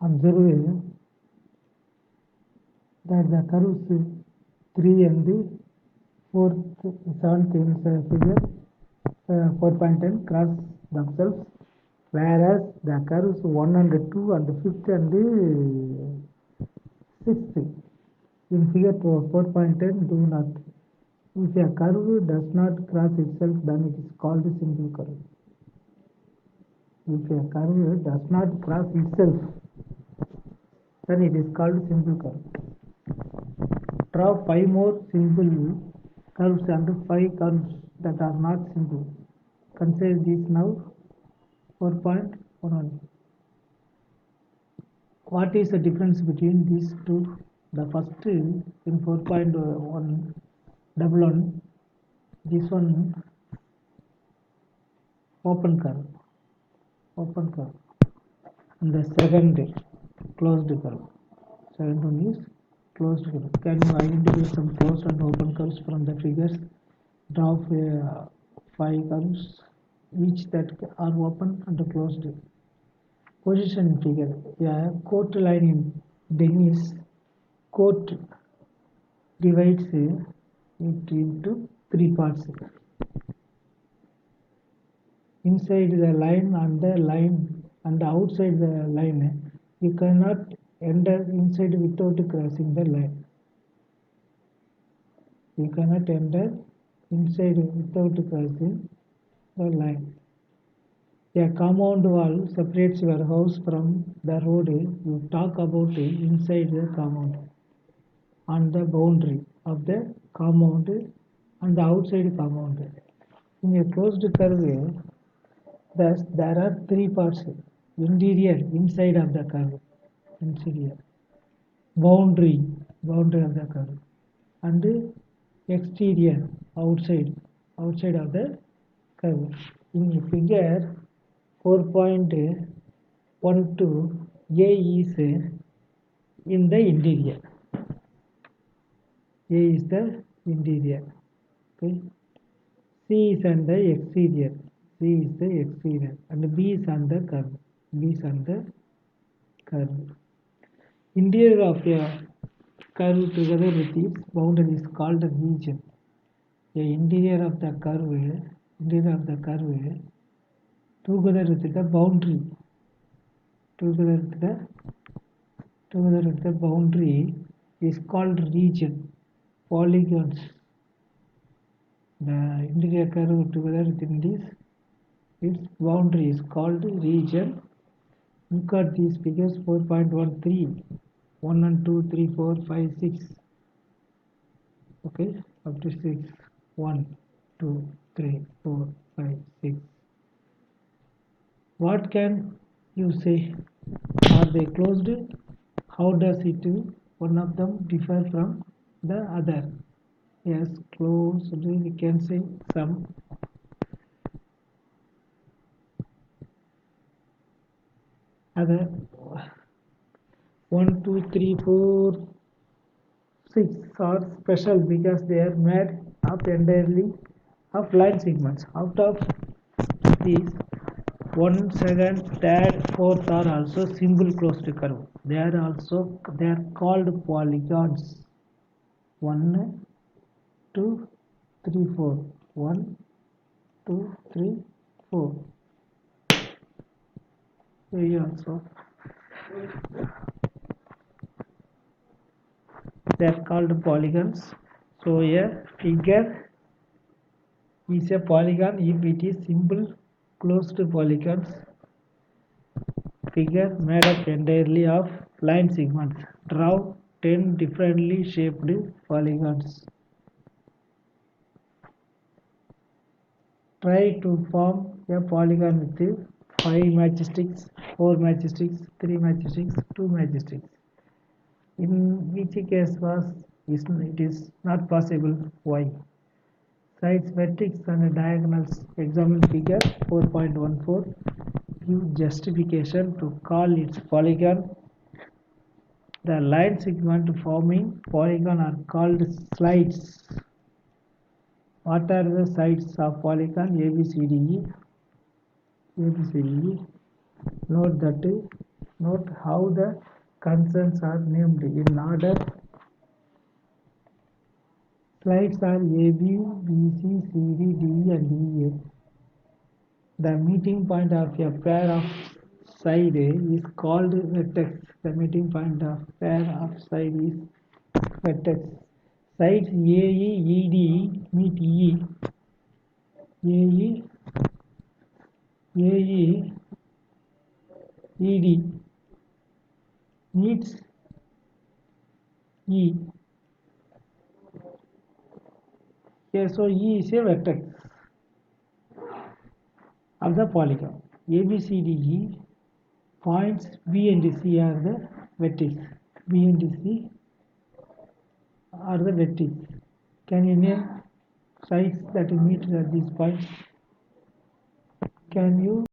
Observe that the curves 3 and 4th, 7th in figure 4.10 cross themselves, whereas the curves 1 and 2 and 5th and 6th in figure 4.10 do not. If a curve does not cross itself, then it is called a simple curve. If a curve does not cross itself, then it is called simple curve. Draw 5 more simple curves and 5 curves that are not simple. Consider this now. 4.11. What is the difference between these two? The first in 4.11, this one open curve, and the second closed curve. Second one is closed curve. Can you identify some closed and open curves from the figures? Draw 5 curves, each that are open and closed. Position figure. Yeah, coat line in Dennis. Coat divides it into 3 parts. Inside the line and outside the line, you cannot enter inside without crossing the line. You cannot enter inside without crossing the line. A compound wall separates your house from the road. You talk about inside the compound, on the boundary of the compound and the outside compound. In a closed curve, thus there are 3 parts: interior, inside of the curve, interior, boundary of the curve, and exterior, outside of the curve. In figure 4.12, A is in the interior. A is the interior. Okay. C is on the exterior. C is the exterior, and B is on the curve. B is on the curve. Interior of a curve together with its boundary is called a region. The interior of the curve together with the boundary, is called region. Polygons. The interior curve together within this, its boundary is called region. Look at these figures: 4.13, 1 and 2, 3, 4, 5, 6. Okay, up to 6. 1, 2, 3, 4, 5, 6. What can you say? Are they closed? How does it one of them differ from the other? Yes, closed. We can say some. Other 1, 2, 3, 4, 6 are special because they are made up entirely of line segments. Out of these, 1, 2nd, 3rd, 4th are also simple closed curve. They are called polygons. 1, 2, 3, 4. 1, 2, 3, 4. Here also they are called polygons. So a figure is a polygon if it is simple closed polygons. Figure made up entirely of line segments. Draw 10 differently shaped polygons. Try to form a polygon with 5 matchsticks, 4 matchsticks, 3 matchsticks, 2 matchsticks. In which case it is not possible? Why? Sides, vertex and diagonals. Examine figure 4.14. Give justification to call its polygon. The line segment forming polygon are called slides. What are the sides of polygon? A, B, C, D, E. Note that Note how the concerns are named in order. Slides are A, B, B, C, C, D, D, and E. A. The meeting point of a pair of side is called vertex. The meeting point of pair of side is vertex. Sides AE, ED meet E. AE, AE, ED meets E. Here, so E is a vertex of the polygon. ABCDE points B and C are the vertex. B and C are the vertex. Can you name sides that meet at these points? Can you